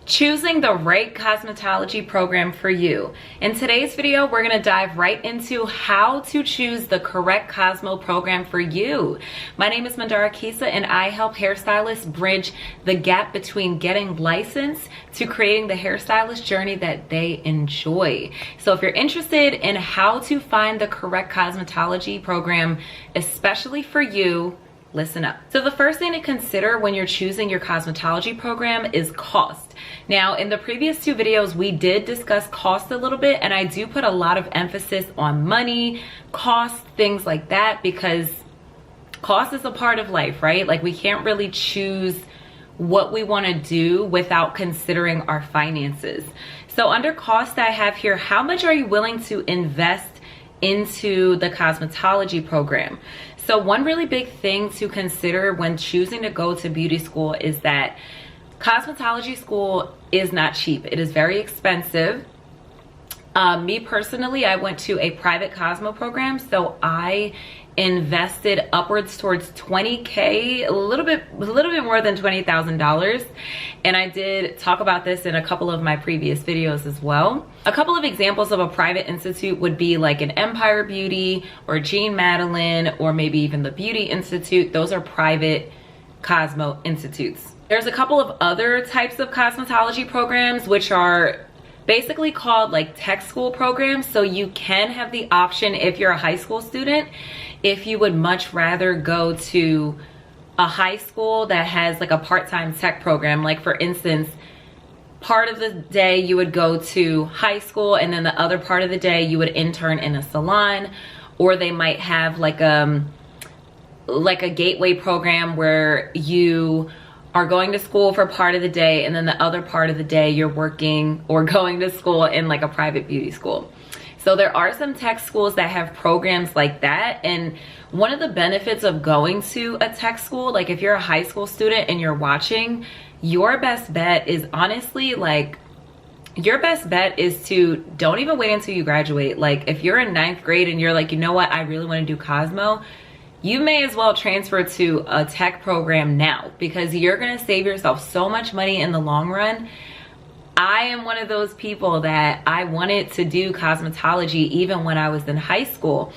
Choosing the right cosmetology program for you. In today's video, we're gonna dive right into how to choose the correct Cosmo program for you. My name is Mandara Kisa and I help hairstylists bridge the gap between getting licensed to creating the hairstylist journey that they enjoy. So if you're interested in how to find the correct cosmetology program, especially for you, listen up. So the first thing to consider when you're choosing your cosmetology program is cost. Now, in the previous two videos, we did discuss cost a little bit, and I do put a lot of emphasis on money, cost, things like that, because cost is a part of life, right? Like, we can't really choose what we want to do without considering our finances. So under cost, I have here, how much are you willing to invest into the cosmetology program? So one really big thing to consider when choosing to go to beauty school is that cosmetology school is not cheap. It is very expensive. Me personally, I went to a private Cosmo program, so I invested upwards towards $20K, a little bit more than $20,000. And I did talk about this in a couple of my previous videos as well. A couple of examples of a private institute would be like an Empire Beauty or Jean Madeline, or maybe even the Beauty Institute. Those are private Cosmo institutes. There's a couple of other types of cosmetology programs which are basically called like tech school programs. So you can have the option, if you're a high school student, if you would much rather go to a high school that has like a part-time tech program. Like for instance, part of the day you would go to high school and then the other part of the day you would intern in a salon, or they might have like a gateway program where you are going to school for part of the day and then the other part of the day you're working or going to school in like a private beauty school. So there are some tech schools that have programs like that. And one of the benefits of going to a tech school, like if you're a high school student and you're watching, your best bet is honestly like, your best bet is to don't even wait until you graduate. Like if you're in 9th grade and you're like, you know what, I really want to do Cosmo, you may as well transfer to a tech program now, because you're gonna save yourself so much money in the long run. I am one of those people that I wanted to do cosmetology even when I was in high school,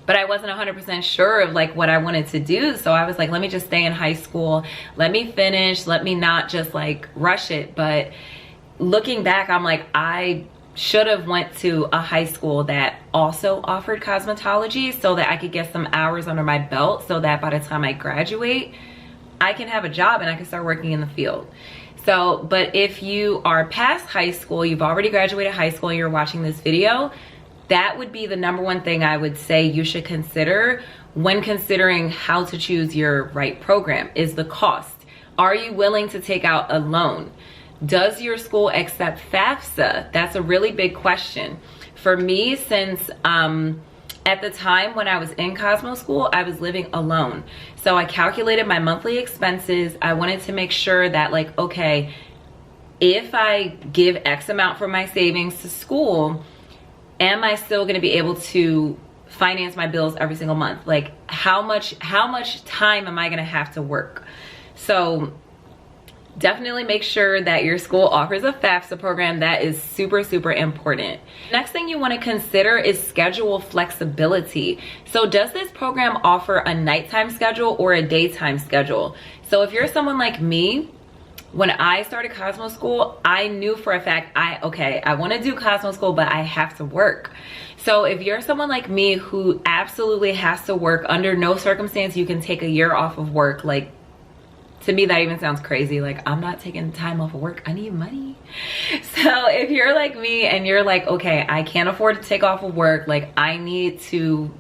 but I wasn't 100% sure of like what I wanted to do. So I was like, let me just stay in high school, let me finish, let me not just like rush it. But looking back, I'm like, I should have went to a high school that also offered cosmetology so that I could get some hours under my belt, so that by the time I graduate, I can have a job and I can start working in the field. So, but if you are past high school, you've already graduated high school and you're watching this video, that would be the number one thing I would say you should consider when considering how to choose your right program, is the cost. Are you willing to take out a loan? Does your school accept FAFSA? That's a really big question. For me, since at the time when I was in Cosmo school, I was living alone. So I calculated my monthly expenses. I wanted to make sure that like, okay, if I give X amount from my savings to school, am I still gonna be able to finance my bills every single month? Like how much time am I gonna have to work? So definitely make sure that your school offers a FAFSA program. That is super, super important. Next thing you want to consider is schedule flexibility. So does this program offer a nighttime schedule or a daytime schedule? So if you're someone like me, when I started Cosmo school, I knew for a fact, I want to do Cosmo school, but I have to work. So if you're someone like me who absolutely has to work, under no circumstance you can take a year off of work, like, to me, that even sounds crazy. Like, I'm not taking time off of work. I need money. So if you're like me and you're like, okay, I can't afford to take off of work. Like, I need to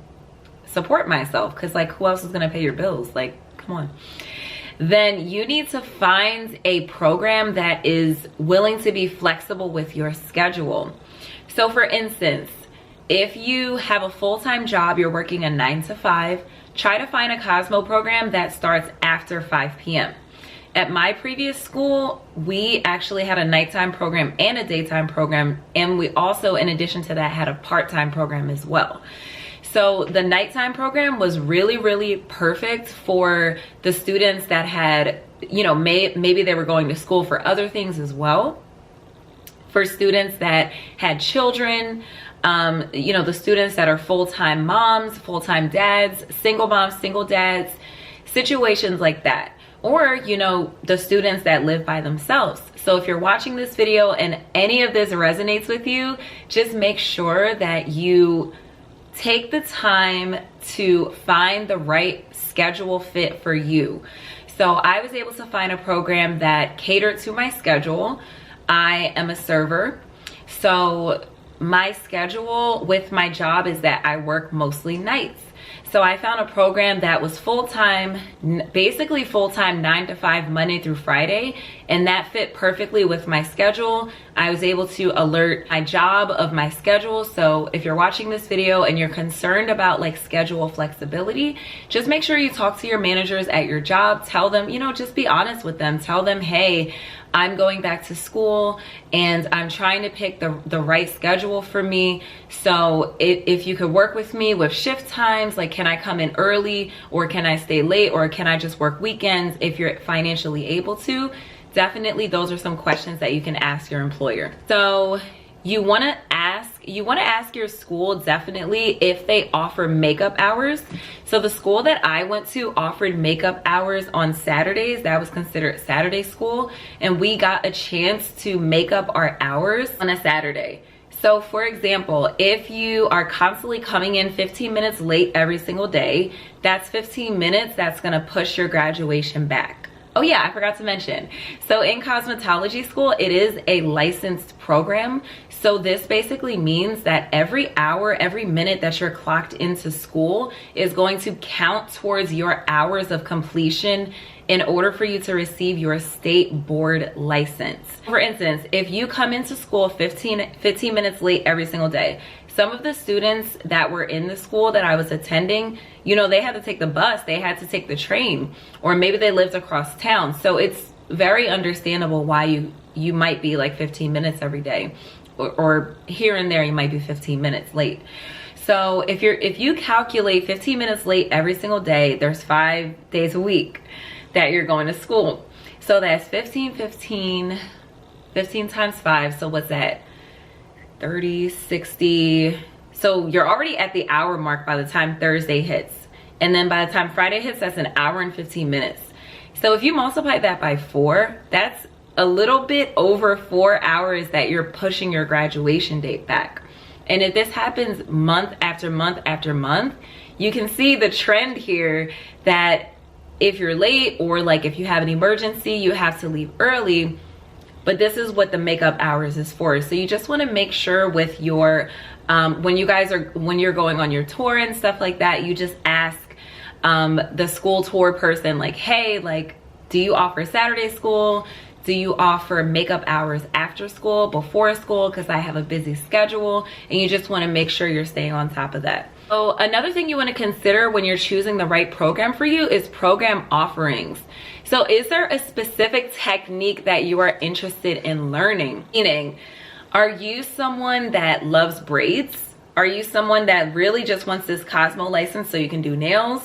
support myself, because like, who else is going to pay your bills? Like, come on. Then you need to find a program that is willing to be flexible with your schedule. So for instance, if you have a full-time job, you're working a 9 to 5, try to find a Cosmo program that starts after 5 p.m. At my previous school, we actually had a nighttime program and a daytime program, and we also, in addition to that, had a part-time program as well. So the nighttime program was really, really perfect for the students that had, you know, maybe they were going to school for other things as well. For students that had children, you know, the students that are full-time moms, full-time dads, single moms, single dads, situations like that. Or, you know, the students that live by themselves. So if you're watching this video and any of this resonates with you, just make sure that you take the time to find the right schedule fit for you. So I was able to find a program that catered to my schedule. I am a server, so my schedule with my job is that I work mostly nights. So I found a program that was full-time, basically full-time 9 to 5 Monday through Friday, and that fit perfectly with my schedule. I was able to alert my job of my schedule. So if you're watching this video and you're concerned about like schedule flexibility, just make sure you talk to your managers at your job. Tell them, you know, just be honest with them. Tell them, hey, I'm going back to school and I'm trying to pick the right schedule for me. So if you could work with me with shift times, like can I come in early or can I stay late or can I just work weekends if you're financially able to? Definitely those are some questions that you can ask your employer. So you want to ask your school definitely if they offer makeup hours. So the school that I went to offered makeup hours on Saturdays. That was considered Saturday school, and we got a chance to make up our hours on a Saturday. So for example, if you are constantly coming in 15 minutes late every single day, that's 15 minutes that's going to push your graduation back. Oh yeah, I forgot to mention. So in cosmetology school, it is a licensed program. So this basically means that every hour, every minute that you're clocked into school is going to count towards your hours of completion in order for you to receive your state board license. For instance, if you come into school 15 minutes late every single day, some of the students that were in the school that I was attending, you know, they had to take the bus, they had to take the train, or maybe they lived across town. So it's very understandable why you might be like 15 minutes every day, or here and there you might be 15 minutes late. So if you calculate 15 minutes late every single day, there's 5 days a week that you're going to school. So that's 15 times 5. So what's that? 30, 60. So you're already at the hour mark by the time Thursday hits. And then by the time Friday hits, that's an hour and 15 minutes. So if you multiply that by 4, that's a little bit over 4 hours that you're pushing your graduation date back. And if this happens month after month after month, you can see the trend here that if you're late or like if you have an emergency, you have to leave early. But this is what the makeup hours is for. So you just want to make sure with your when you're going on your tour and stuff like that, you just ask the school tour person, like, hey, like, do you offer Saturday school? Do you offer makeup hours after school, before school? Because I have a busy schedule, and you just want to make sure you're staying on top of that. So another thing you want to consider when you're choosing the right program for you is program offerings. So is there a specific technique that you are interested in learning? Meaning, are you someone that loves braids? Are you someone that really just wants this Cosmo license so you can do nails?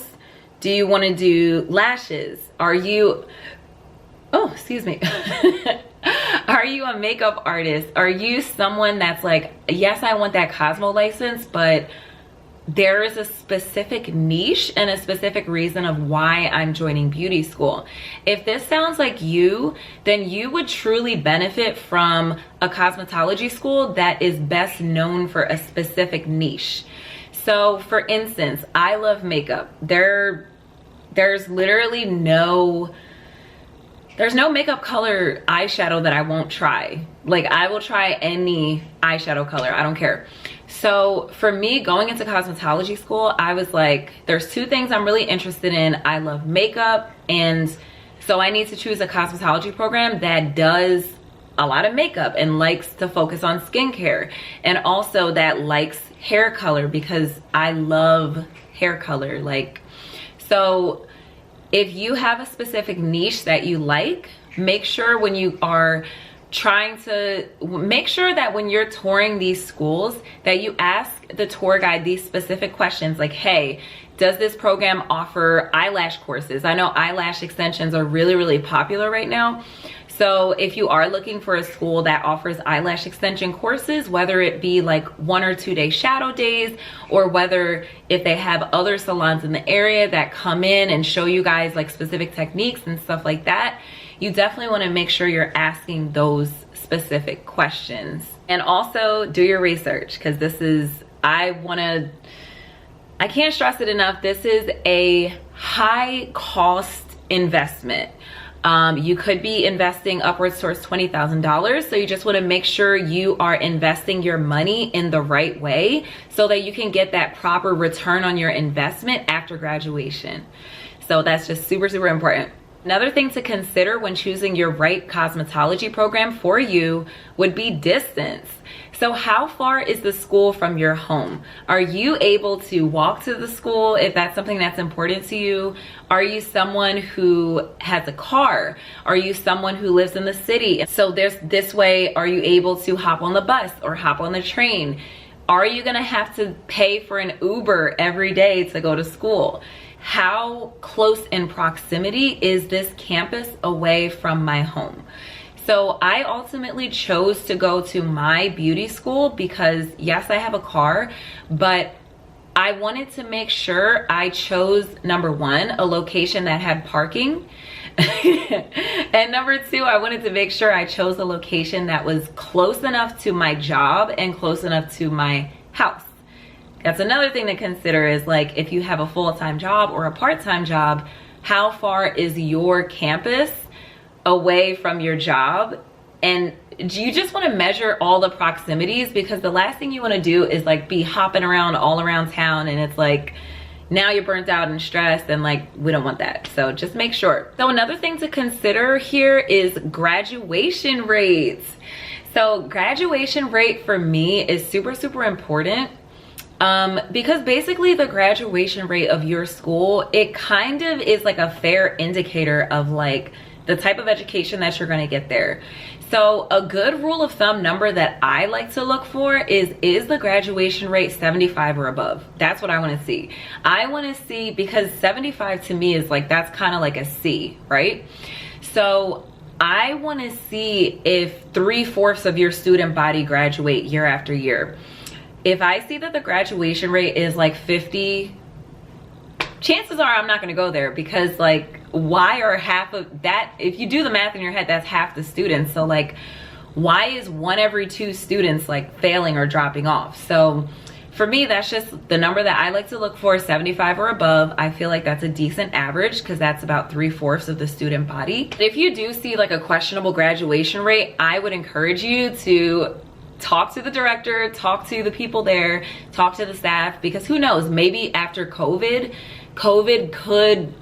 Do you want to do lashes? Are you, oh, excuse me. Are you a makeup artist? Are you someone that's like, yes, I want that Cosmo license, but there is a specific niche and a specific reason of why I'm joining beauty school. If this sounds like you, then you would truly benefit from a cosmetology school that is best known for a specific niche. So for instance, I love makeup. There's literally no makeup color eyeshadow that I won't try. Like, I will try any eyeshadow color, I don't care. So for me, going into cosmetology school, I was like, there's 2 things I'm really interested in. I love makeup, and so I need to choose a cosmetology program that does a lot of makeup and likes to focus on skincare, and also that likes hair color, because I love hair color. Like, so if you have a specific niche that you like, make sure when you are trying to make sure that when you're touring these schools that you ask the tour guide these specific questions like, hey, does this program offer eyelash courses? I know eyelash extensions are really, really popular right now. So if you are looking for a school that offers eyelash extension courses, whether it be like 1 or 2 day shadow days, or whether if they have other salons in the area that come in and show you guys like specific techniques and stuff like that, you definitely want to make sure you're asking those specific questions. And also do your research, because this is, I can't stress it enough, this is a high cost investment. You could be investing upwards towards $20,000. So you just want to make sure you are investing your money in the right way so that you can get that proper return on your investment after graduation. So that's just super, super important. Another thing to consider when choosing your right cosmetology program for you would be distance. So how far is the school from your home? Are you able to walk to the school if that's something that's important to you? Are you someone who has a car? Are you someone who lives in the city? So this way, are you able to hop on the bus or hop on the train? Are you gonna have to pay for an Uber every day to go to school? How close in proximity is this campus away from my home? So I ultimately chose to go to my beauty school because yes, I have a car, but I wanted to make sure I chose, number one, a location that had parking. And number two, I wanted to make sure I chose a location that was close enough to my job and close enough to my house. That's another thing to consider is like, if you have a full-time job or a part-time job, how far is your campus away from your job? And you just want to measure all the proximities, because the last thing you want to do is like be hopping around all around town and it's like now you're burnt out and stressed, and like we don't want that. So just make sure. So another thing to consider here is graduation rates. So graduation rate for me is super, super important. Because basically the graduation rate of your school, it kind of is like a fair indicator of like the type of education that you're going to get there. So a good rule of thumb number that I like to look for is the graduation rate 75 or above? That's what I want to see. I want to see, because 75 to me is like, that's kind of like a C, right? So I want to see if 3/4 of your student body graduate year after year. If I see that the graduation rate is like 50, chances are I'm not going to go there, because like, why are half of that? If you do the math in your head, that's half the students. So like, why is 1 every 2 students like failing or dropping off? So for me, that's just the number that I like to look for, 75 or above. I feel like that's a decent average, because that's about 3/4 of the student body. If you do see like a questionable graduation rate, I would encourage you to talk to the director, talk to the people there, talk to the staff, because who knows, maybe after COVID could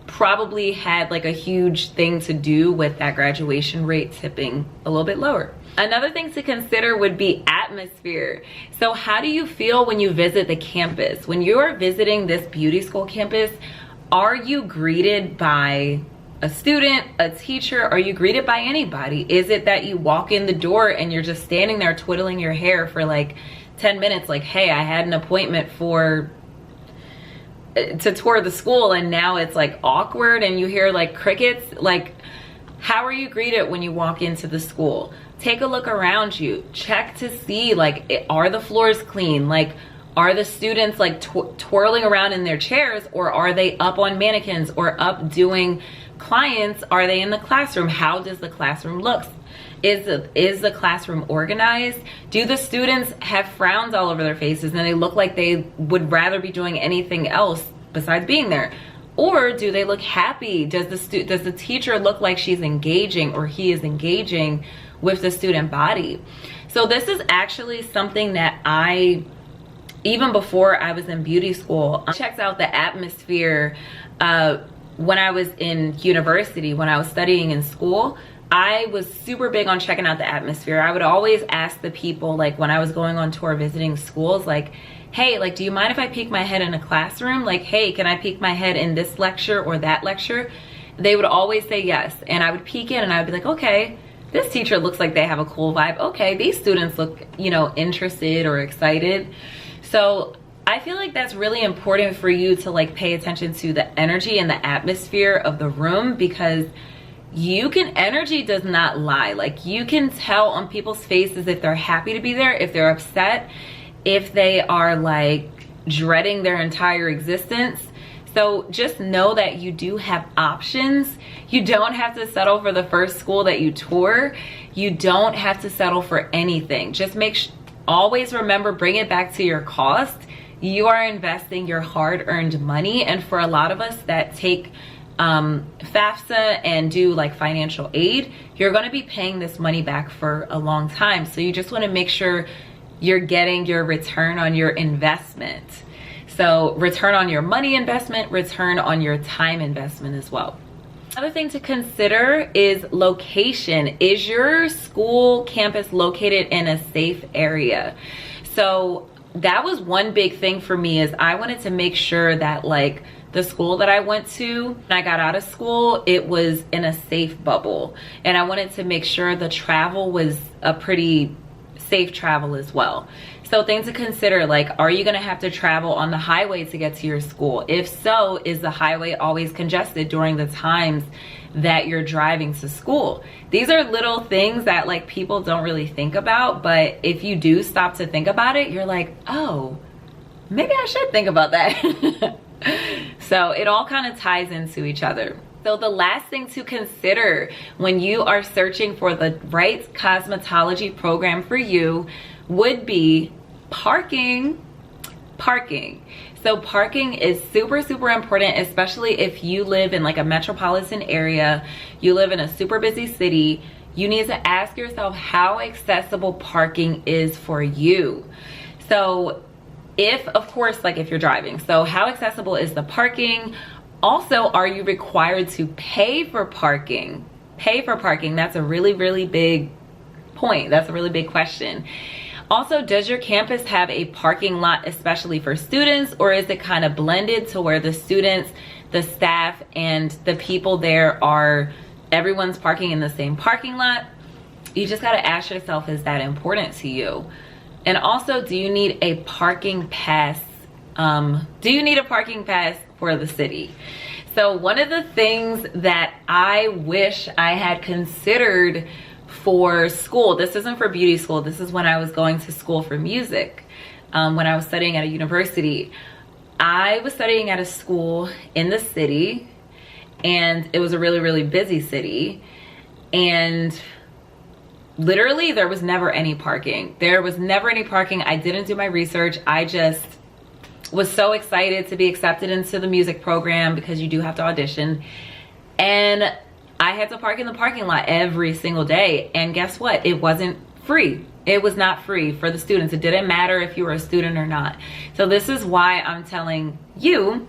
probably had like a huge thing to do with that graduation rate tipping a little bit lower. Another thing to consider would be atmosphere. So how do you feel when you visit the campus? When you're visiting this beauty school campus, are you greeted by a student, a teacher? Are you greeted by anybody? Is it that you walk in the door and you're just standing there twiddling your hair for like 10 minutes, like, hey, I had an appointment to tour the school, and now it's like awkward and you hear like crickets? Like, how are you greeted when you walk into the school? Take a look around you, check to see like, are the floors clean? Like, are the students like twirling around in their chairs, or are they up on mannequins or up doing clients? Are they in the classroom? How does the classroom look? Is the classroom organized? Do the students have frowns all over their faces and they look like they would rather be doing anything else besides being there? Or do they look happy? Does the teacher look like she's engaging, or he is engaging with the student body? So this is actually something that even before I was in beauty school, I checked out the atmosphere when I was in university, when I was studying in school. I was super big on checking out the atmosphere. I would always ask the people, like when I was going on tour visiting schools, like, hey, like, do you mind if I peek my head in a classroom? Like, hey, can I peek my head in this lecture or that lecture? They would always say yes. And I would peek in and I would be like, okay, this teacher looks like they have a cool vibe. Okay, these students look, you know, interested or excited. So I feel like that's really important for you to like pay attention to the energy and the atmosphere of the room, because energy does not lie. Like, you can tell on people's faces if they're happy to be there, if they're upset, if they are like dreading their entire existence. So just know that you do have options. You don't have to settle for the first school that you tour. You don't have to settle for anything. Just always remember, bring it back to your cost. You are investing your hard-earned money, and for a lot of us that take FAFSA and do like financial aid, you're going to be paying this money back for a long time. So you just want to make sure you're getting your return on your investment. So return on your money investment, return on your time investment as well. Another thing to consider is location. Is your school campus located in a safe area? So that was one big thing for me, is I wanted to make sure that like the school that I went to, when I got out of school, it was in a safe bubble. And I wanted to make sure the travel was a pretty safe travel as well. So things to consider, like, are you gonna have to travel on the highway to get to your school? If so, is the highway always congested during the times that you're driving to school? These are little things that like people don't really think about, but if you do stop to think about it, you're like, oh, maybe I should think about that. So it all kind of ties into each other. So the last thing to consider when you are searching for the right cosmetology program for you would be parking. So parking is super, super important, especially if you live in like a metropolitan area, you live in a super busy city. You need to ask yourself how accessible parking is for you. So if, of course, like if you're driving, so how accessible is the parking? Also, are you required to pay for parking? That's a really, really big point. That's a really big question. Also, does your campus have a parking lot especially for students, or is it kind of blended to where the students, the staff, and the people there are, everyone's parking in the same parking lot? You just got to ask yourself, is that important to you? And also, do you need a parking pass? Do you need a parking pass for the city? So one of the things that I wish I had considered for school, this isn't for beauty school, this is when I was going to school for music, when I was studying at a university. I was studying at a school in the city, and it was a really, really busy city, and literally there was never any parking. I didn't do my research. I just was so excited to be accepted into the music program, because you do have to audition, and I had to park in the parking lot every single day. And guess what? It wasn't free. It was not free for the students. It didn't matter if you were a student or not. So this is why I'm telling you,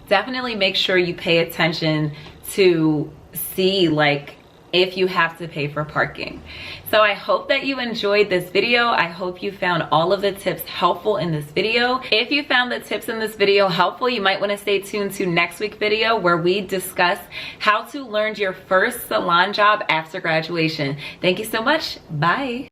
definitely make sure you pay attention to see like if you have to pay for parking. So I hope that you enjoyed this video. I hope you found all of the tips helpful in this video. If you found the tips in this video helpful, you might want to stay tuned to next week's video, where we discuss how to learn your first salon job after graduation. Thank you so much. Bye.